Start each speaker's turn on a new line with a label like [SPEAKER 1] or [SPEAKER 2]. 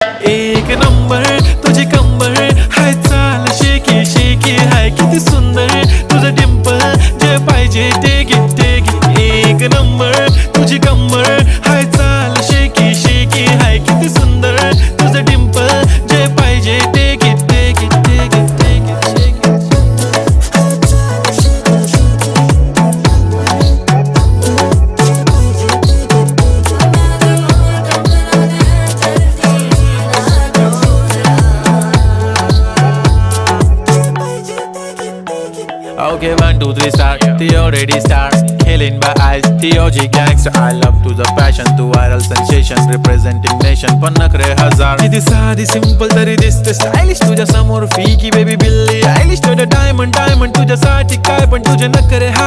[SPEAKER 1] एक नंबर तुझी कंबर हाय, चाल शेकी शेकी हाय, किती सुंदर तुझं डिंपल, जे पाहिजे ते घे. एक नंबर तुझी कंबर हाय, चाल शेकी शेकी हाय, किती सुंदर तुझं डिंपल, जे पाहिजे ते घे. Okay, 1, 2, 3 start. The already start. Killing by eyes. The OG gangster. I love to the passion, to viral sensation, representing nation. पन्नकरे हजार. किती साधी simple तरी दिसते stylish तुझ्या समोर. फीकी baby बिल्ली. Stylish to the diamond तुझ्यासाठी काय पण तुझे नखरे हाय.